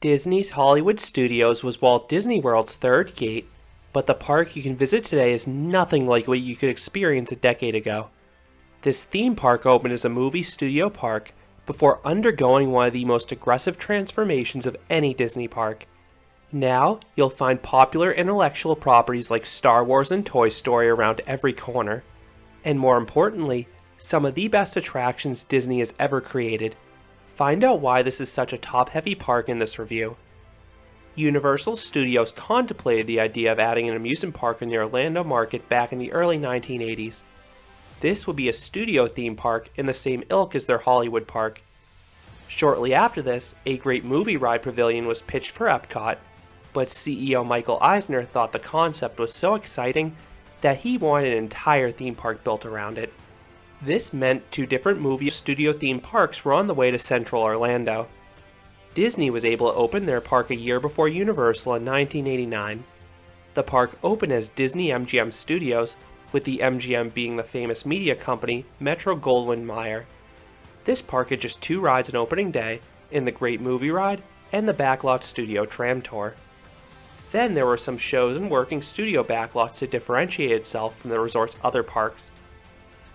Disney's Hollywood Studios was Walt Disney World's third gate, but the park you can visit today is nothing like what you could experience a decade ago. This theme park opened as a movie studio park before undergoing one of the most aggressive transformations of any Disney park. Now, you'll find popular intellectual properties like Star Wars and Toy Story around every corner. And more importantly, some of the best attractions Disney has ever created. Find out why this is such a top-heavy park in this review. Universal Studios contemplated the idea of adding an amusement park in the Orlando market back in the early 1980s. This would be a studio theme park in the same ilk as their Hollywood park. Shortly after this, a great movie ride pavilion was pitched for Epcot, but CEO Michael Eisner thought the concept was so exciting that he wanted an entire theme park built around it. This meant two different movie studio themed parks were on the way to Central Orlando. Disney was able to open their park a year before Universal in 1989. The park opened as Disney-MGM Studios, with the MGM being the famous media company Metro-Goldwyn-Mayer. This park had just two rides on opening day, in the Great Movie Ride and the Backlot Studio Tram Tour. Then there were some shows and working studio backlots to differentiate itself from the resort's other parks.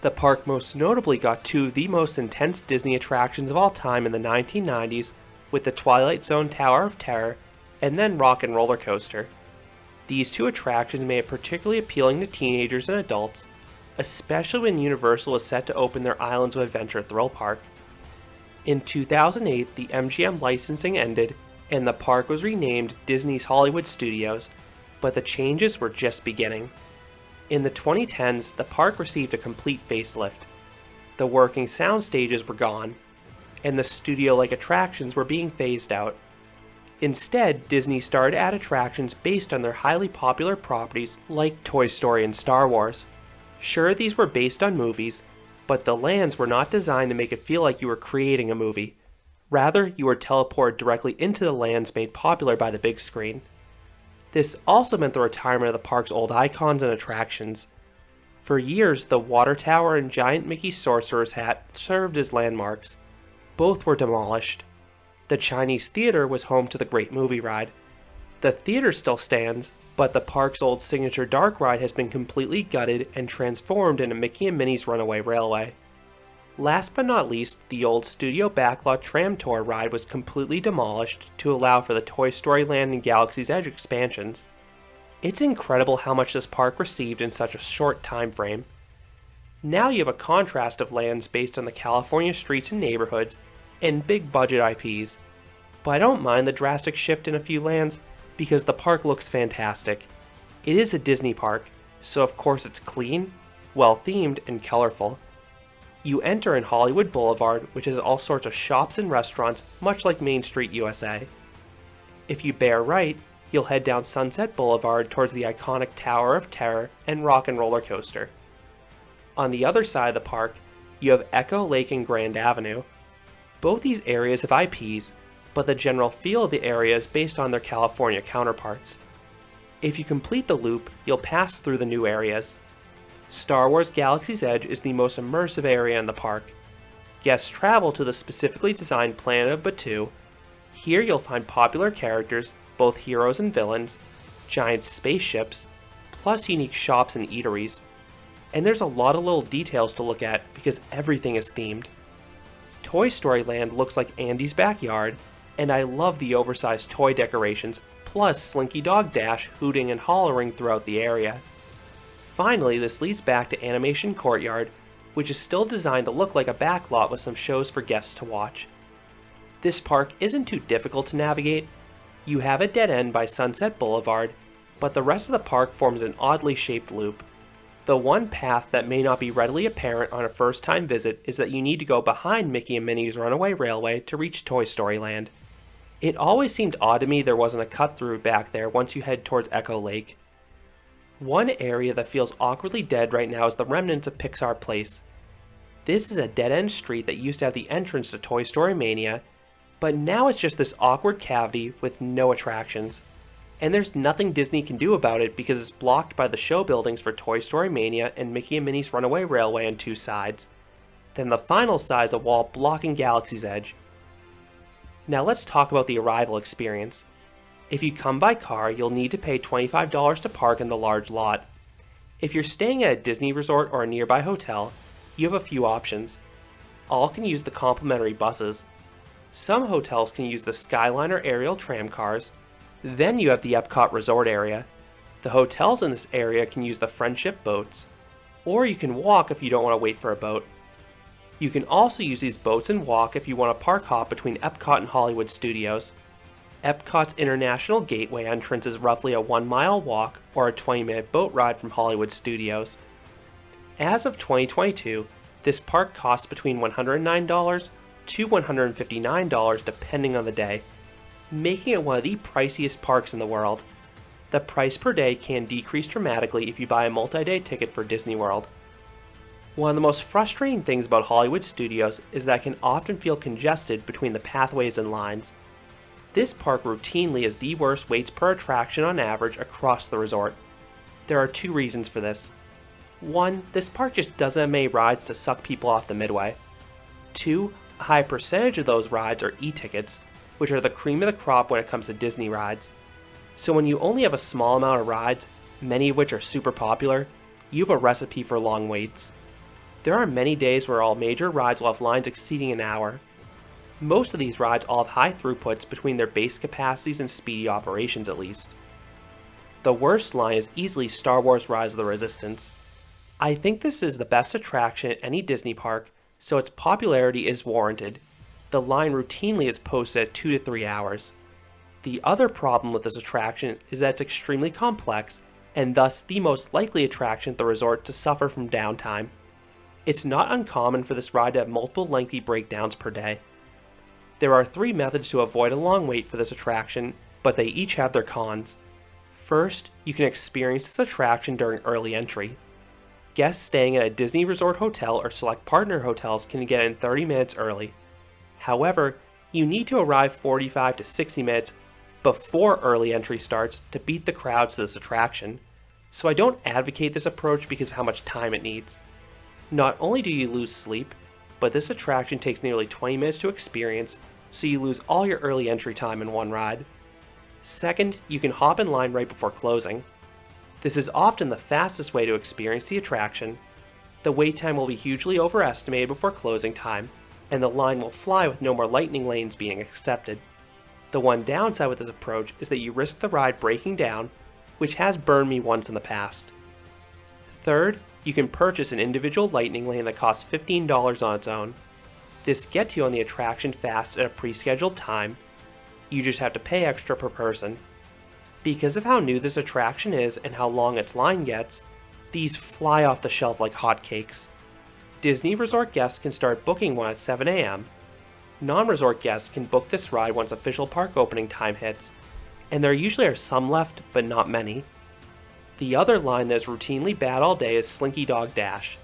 The park most notably got two of the most intense Disney attractions of all time in the 1990s, with the Twilight Zone Tower of Terror and then Rockin roller coaster. These two attractions made it particularly appealing to teenagers and adults, especially when Universal was set to open their Islands of Adventure thrill park. In 2008, the MGM licensing ended and the park was renamed Disney's Hollywood Studios, but the changes were just beginning. In the 2010s, the park received a complete facelift. The working sound stages were gone, and the studio-like attractions were being phased out. Instead, Disney started to add attractions based on their highly popular properties like Toy Story and Star Wars. Sure, these were based on movies, but the lands were not designed to make it feel like you were creating a movie. Rather, you were teleported directly into the lands made popular by the big screen. This also meant the retirement of the park's old icons and attractions. For years, the Water Tower and giant Mickey Sorcerer's Hat served as landmarks. Both were demolished. The Chinese Theater was home to the Great Movie Ride. The theater still stands, but the park's old signature dark ride has been completely gutted and transformed into Mickey and Minnie's Runaway Railway. Last but not least, the old studio backlot tram tour ride was completely demolished to allow for the Toy Story Land and Galaxy's Edge expansions. It's incredible how much this park received in such a short time frame. Now you have a contrast of lands based on the California streets and neighborhoods and big budget IPs, but I don't mind the drastic shift in a few lands because the park looks fantastic. It is a Disney park, so of course it's clean, well themed, and colorful. You enter in Hollywood Boulevard, which has all sorts of shops and restaurants, much like Main Street, USA. If you bear right, you'll head down Sunset Boulevard towards the iconic Tower of Terror and Rockin roller coaster. On the other side of the park, you have Echo Lake and Grand Avenue. Both these areas have IPs, but the general feel of the area is based on their California counterparts. If you complete the loop, you'll pass through the new areas. Star Wars Galaxy's Edge is the most immersive area in the park. Guests travel to the specifically designed planet of Batuu. Here you'll find popular characters, both heroes and villains, giant spaceships, plus unique shops and eateries. And there's a lot of little details to look at because everything is themed. Toy Story Land looks like Andy's backyard, and I love the oversized toy decorations, plus Slinky Dog Dash hooting and hollering throughout the area. Finally, this leads back to Animation Courtyard, which is still designed to look like a backlot with some shows for guests to watch. This park isn't too difficult to navigate. You have a dead end by Sunset Boulevard, but the rest of the park forms an oddly shaped loop. The one path that may not be readily apparent on a first-time visit is that you need to go behind Mickey and Minnie's Runaway Railway to reach Toy Story Land. It always seemed odd to me there wasn't a cut-through back there once you head towards Echo Lake. One area that feels awkwardly dead right now is the remnants of Pixar Place. This is a dead-end street that used to have the entrance to Toy Story Mania, but now it's just this awkward cavity with no attractions. And there's nothing Disney can do about it because it's blocked by the show buildings for Toy Story Mania and Mickey and Minnie's Runaway Railway on two sides. Then the final side is a wall blocking Galaxy's Edge. Now let's talk about the arrival experience. If you come by car, you'll need to pay $25 to park in the large lot. If you're staying at a Disney resort or a nearby hotel, you have a few options. All can use the complimentary buses. Some hotels can use the Skyliner aerial tram cars. Then you have the Epcot resort area. The hotels in this area can use the Friendship boats. Or you can walk if you don't want to wait for a boat. You can also use these boats and walk if you want to park hop between Epcot and Hollywood Studios. Epcot's International Gateway entrance is roughly a 1-mile walk or a 20-minute boat ride from Hollywood Studios. As of 2022, this park costs between $109 to $159 depending on the day, making it one of the priciest parks in the world. The price per day can decrease dramatically if you buy a multi-day ticket for Disney World. One of the most frustrating things about Hollywood Studios is that it can often feel congested between the pathways and lines. This park routinely is the worst waits per attraction on average across the resort. There are 2 reasons for this. 1, this park just doesn't have many rides to suck people off the midway. 2, a high percentage of those rides are e-tickets, which are the cream of the crop when it comes to Disney rides. So when you only have a small amount of rides, many of which are super popular, you have a recipe for long waits. There are many days where all major rides will have lines exceeding an hour. Most of these rides all have high throughputs between their base capacities and speedy operations at least. The worst line is easily Star Wars Rise of the Resistance. I think this is the best attraction at any Disney park, so its popularity is warranted. The line routinely is posted at 2 to 3 hours. The other problem with this attraction is that it's extremely complex and thus the most likely attraction at the resort to suffer from downtime. It's not uncommon for this ride to have multiple lengthy breakdowns per day. There are 3 methods to avoid a long wait for this attraction, but they each have their cons. First, you can experience this attraction during early entry. Guests staying at a Disney Resort hotel or select partner hotels can get in 30 minutes early. However, you need to arrive 45 to 60 minutes before early entry starts to beat the crowds to this attraction, so I don't advocate this approach because of how much time it needs. Not only do you lose sleep, but this attraction takes nearly 20 minutes to experience, so you lose all your early entry time in one ride. Second, you can hop in line right before closing. This is often the fastest way to experience the attraction. The wait time will be hugely overestimated before closing time, and the line will fly with no more lightning lanes being accepted. The one downside with this approach is that you risk the ride breaking down, which has burned me once in the past. Third, you can purchase an individual lightning lane that costs $15 on its own. This gets you on the attraction fast at a pre-scheduled time. You just have to pay extra per person. Because of how new this attraction is and how long its line gets, these fly off the shelf like hotcakes. Disney Resort guests can start booking one at 7 a.m. Non-resort guests can book this ride once official park opening time hits, and there usually are some left, but not many. The other line that is routinely bad all day is Slinky Dog Dash.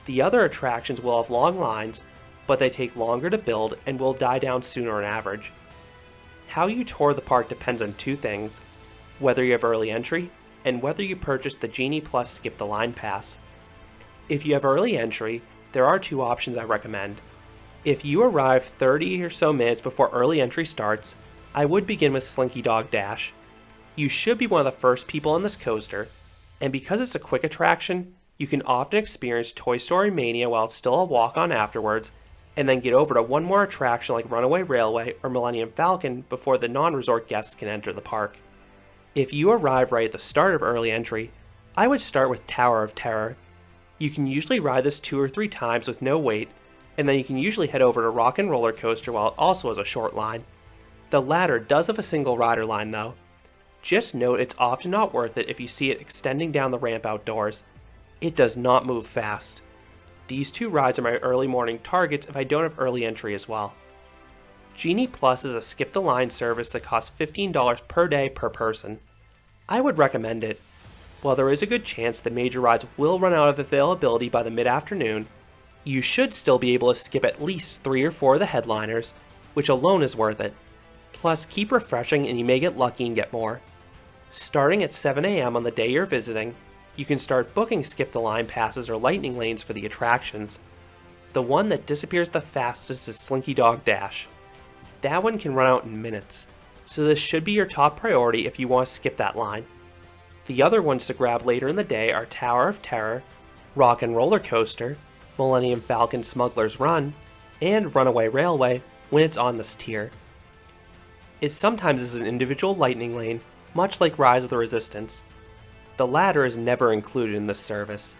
The other attractions will have long lines, but they take longer to build and will die down sooner on average. How you tour the park depends on 2 things: whether you have early entry, and whether you purchase the Genie Plus Skip the Line Pass. If you have early entry, there are 2 options I recommend. If you arrive 30 or so minutes before early entry starts, I would begin with Slinky Dog Dash. You should be one of the first people on this coaster, and because it's a quick attraction, you can often experience Toy Story Mania while it's still a walk-on afterwards, and then get over to one more attraction like Runaway Railway or Millennium Falcon before the non-resort guests can enter the park. If you arrive right at the start of early entry, I would start with Tower of Terror. You can usually ride this 2 or 3 times with no wait, and then you can usually head over to Rockin roller coaster while it also has a short line. The latter does have a single rider line though. Just note it's often not worth it if you see it extending down the ramp outdoors. It does not move fast. These 2 rides are my early morning targets if I don't have early entry as well. Genie Plus is a skip the line service that costs $15 per day per person. I would recommend it. While there is a good chance the major rides will run out of availability by the mid-afternoon, you should still be able to skip at least 3 or 4 of the headliners, which alone is worth it. Plus, keep refreshing and you may get lucky and get more. Starting at 7 a.m. on the day you're visiting, you can start booking skip the line passes or lightning lanes for the attractions. The one that disappears the fastest is Slinky Dog Dash. That one can run out in minutes, so this should be your top priority if you want to skip that line. The other ones to grab later in the day are Tower of Terror, Rockin Roller Coaster, Millennium Falcon Smugglers Run, and Runaway Railway when it's on this tier. It sometimes is an individual lightning lane, much like Rise of the Resistance. The latter is never included in this service.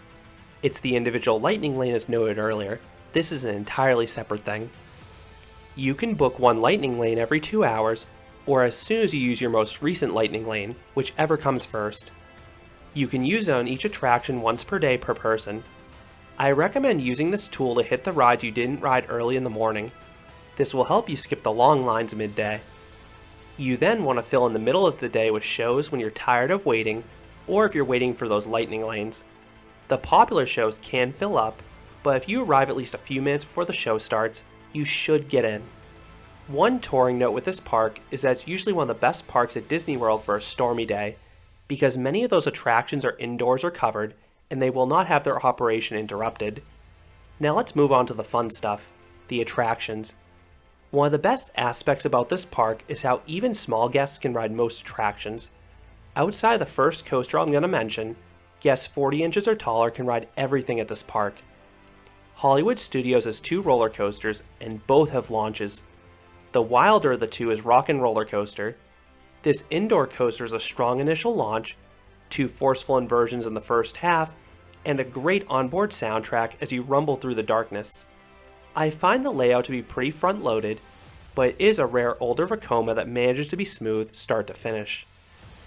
It's the individual lightning lane as noted earlier. This is an entirely separate thing. You can book one lightning lane every 2 hours, or as soon as you use your most recent lightning lane, whichever comes first. You can use it on each attraction once per day per person. I recommend using this tool to hit the rides you didn't ride early in the morning. This will help you skip the long lines midday. You then want to fill in the middle of the day with shows when you're tired of waiting, or if you're waiting for those lightning lanes. The popular shows can fill up, but if you arrive at least a few minutes before the show starts, you should get in. One touring note with this park is that it's usually one of the best parks at Disney World for a stormy day, because many of those attractions are indoors or covered, and they will not have their operation interrupted. Now let's move on to the fun stuff, the attractions. One of the best aspects about this park is how even small guests can ride most attractions. Outside the first coaster I'm going to mention, guests 40 inches or taller can ride everything at this park. Hollywood Studios has 2 roller coasters, and both have launches. The wilder of the two is Rockin Roller Coaster. This indoor coaster is a strong initial launch, 2 forceful inversions in the first half, and a great onboard soundtrack as you rumble through the darkness. I find the layout to be pretty front-loaded, but it is a rare older Vekoma that manages to be smooth start to finish.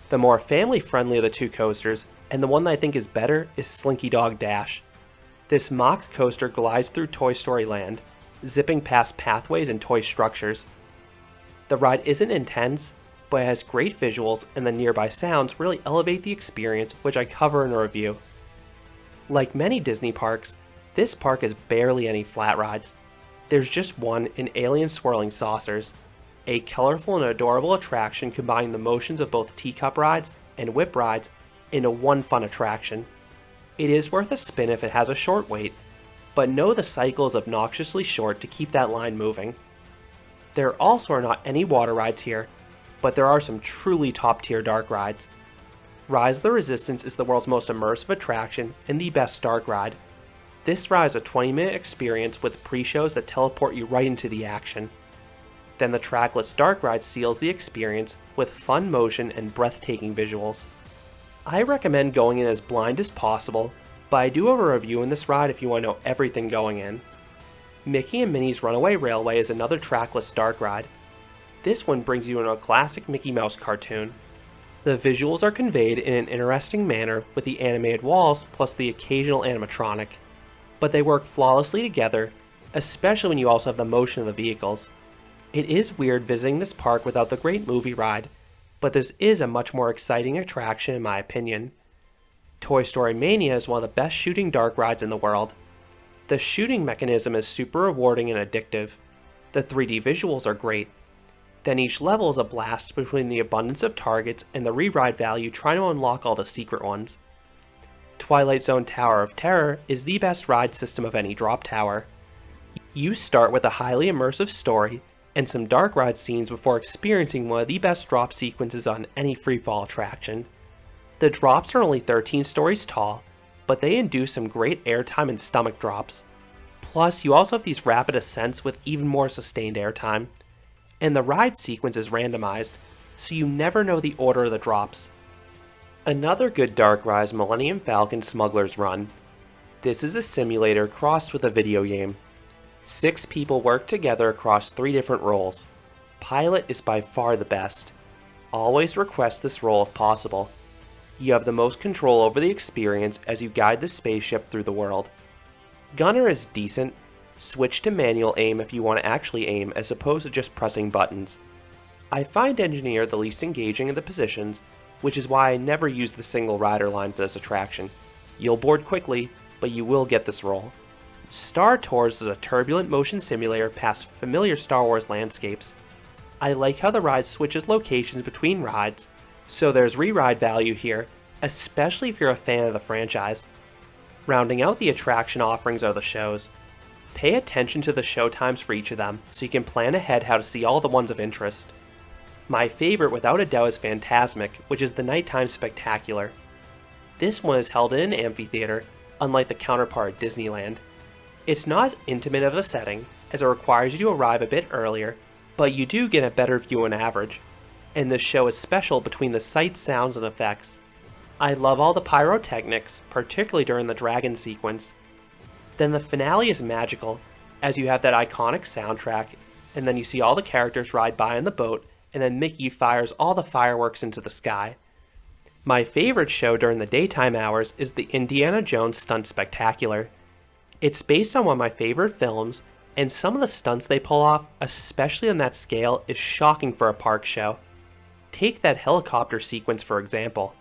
The more family-friendly of the 2 coasters, and the one that I think is better, is Slinky Dog Dash. This mock coaster glides through Toy Story Land, zipping past pathways and toy structures. The ride isn't intense, but it has great visuals, and the nearby sounds really elevate the experience, which I cover in a review. Like many Disney parks, this park has barely any flat rides. There's just one in Alien Swirling Saucers, a colorful and adorable attraction combining the motions of both teacup rides and whip rides into one fun attraction. It is worth a spin if it has a short wait, but know the cycle is obnoxiously short to keep that line moving. There also are not any water rides here, but there are some truly top-tier dark rides. Rise of the Resistance is the world's most immersive attraction and the best dark ride. This ride is a 20-minute experience with pre-shows that teleport you right into the action. Then the trackless dark ride seals the experience with fun motion and breathtaking visuals. I recommend going in as blind as possible, but I do have a review in this ride if you want to know everything going in. Mickey and Minnie's Runaway Railway is another trackless dark ride. This one brings you into a classic Mickey Mouse cartoon. The visuals are conveyed in an interesting manner with the animated walls plus the occasional animatronic, but they work flawlessly together, especially when you also have the motion of the vehicles. It is weird visiting this park without the great movie ride, but this is a much more exciting attraction in my opinion. Toy Story Mania is one of the best shooting dark rides in the world. The shooting mechanism is super rewarding and addictive. The 3D visuals are great. Then each level is a blast between the abundance of targets and the re-ride value trying to unlock all the secret ones. Twilight Zone Tower of Terror is the best ride system of any drop tower. You start with a highly immersive story and some dark ride scenes before experiencing one of the best drop sequences on any freefall attraction. The drops are only 13 stories tall, but they induce some great airtime and stomach drops. Plus, you also have these rapid ascents with even more sustained airtime. And the ride sequence is randomized, so you never know the order of the drops. Another good dark ride is Millennium Falcon Smugglers Run. This is a simulator crossed with a video game. 6 people work together across 3 different roles. Pilot is by far the best. Always request this role if possible. You have the most control over the experience as you guide the spaceship through the world. Gunner is decent. Switch to manual aim if you want to actually aim as opposed to just pressing buttons. I find Engineer the least engaging of the positions, which is why I never use the single rider line for this attraction. You'll board quickly, but you will get this role. Star Tours is a turbulent motion simulator past familiar Star Wars landscapes. I like how the ride switches locations between rides, so there's re-ride value here, especially if you're a fan of the franchise. Rounding out the attraction offerings are the shows. Pay attention to the show times for each of them so you can plan ahead how to see all the ones of interest. My favorite without a doubt is Fantasmic, which is the nighttime spectacular. This one is held in an amphitheater, unlike the counterpart Disneyland. It's not as intimate of a setting, as it requires you to arrive a bit earlier, but you do get a better view on average, and this show is special between the sights, sounds, and effects. I love all the pyrotechnics, particularly during the dragon sequence. Then the finale is magical, as you have that iconic soundtrack, and then you see all the characters ride by in the boat, and then Mickey fires all the fireworks into the sky. My favorite show during the daytime hours is the Indiana Jones Stunt Spectacular. It's based on one of my favorite films, and some of the stunts they pull off, especially on that scale, is shocking for a park show. Take that helicopter sequence for example.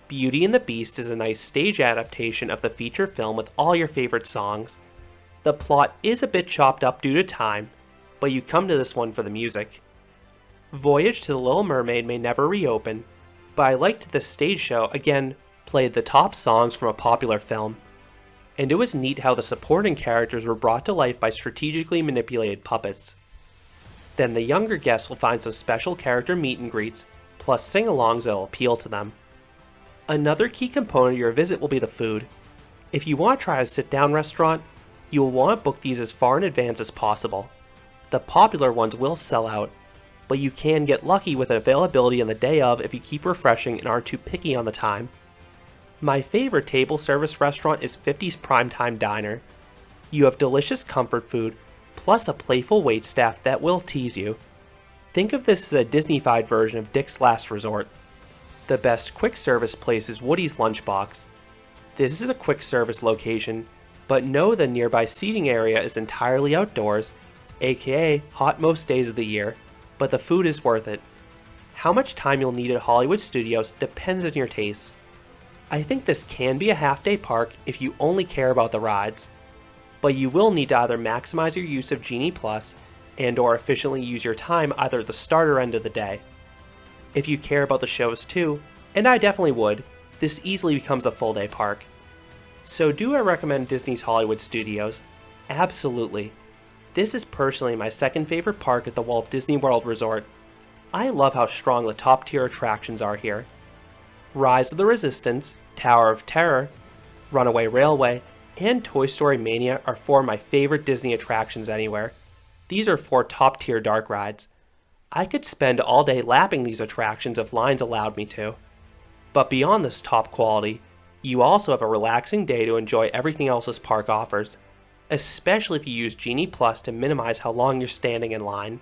Beauty and the Beast is a nice stage adaptation of the feature film with all your favorite songs. The plot is a bit chopped up due to time, but you come to this one for the music. Voyage to the Little Mermaid may never reopen, but I liked this stage show again played the top songs from a popular film. And it was neat how the supporting characters were brought to life by strategically manipulated puppets. Then the younger guests will find some special character meet and greets, plus sing-alongs that will appeal to them. Another key component of your visit will be the food. If you want to try a sit-down restaurant, you will want to book these as far in advance as possible. The popular ones will sell out, but you can get lucky with availability on the day of if you keep refreshing and aren't too picky on the time. My favorite table service restaurant is 50's Primetime Diner. You have delicious comfort food, plus a playful waitstaff that will tease you. Think of this as a Disney-fied version of Dick's Last Resort. The best quick service place is Woody's Lunchbox. This is a quick service location, but know the nearby seating area is entirely outdoors, aka hot most days of the year, but the food is worth it. How much time you'll need at Hollywood Studios depends on your tastes. I think this can be a half-day park if you only care about the rides, but you will need to either maximize your use of Genie Plus and or efficiently use your time either at the start or end of the day. If you care about the shows too, and I definitely would, this easily becomes a full-day park. So do I recommend Disney's Hollywood Studios? Absolutely. This is personally my second favorite park at the Walt Disney World Resort. I love how strong the top-tier attractions are here. Rise of the Resistance, Tower of Terror, Runaway Railway, and Toy Story Mania are four of my favorite Disney attractions anywhere. These are four top-tier dark rides. I could spend all day lapping these attractions if lines allowed me to. But beyond this top quality, you also have a relaxing day to enjoy everything else this park offers, especially if you use Genie Plus to minimize how long you're standing in line.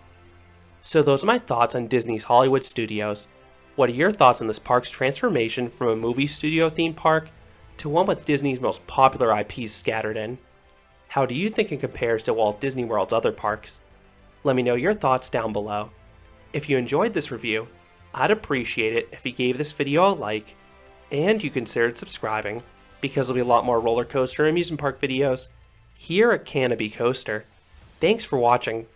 So those are my thoughts on Disney's Hollywood Studios. What are your thoughts on this park's transformation from a movie studio theme park to one with Disney's most popular IPs scattered in? How do you think it compares to Walt Disney World's other parks? Let me know your thoughts down below. If you enjoyed this review, I'd appreciate it if you gave this video a like, and you considered subscribing, because there'll be a lot more roller coaster and amusement park videos here at Canopy Coaster. Thanks for watching.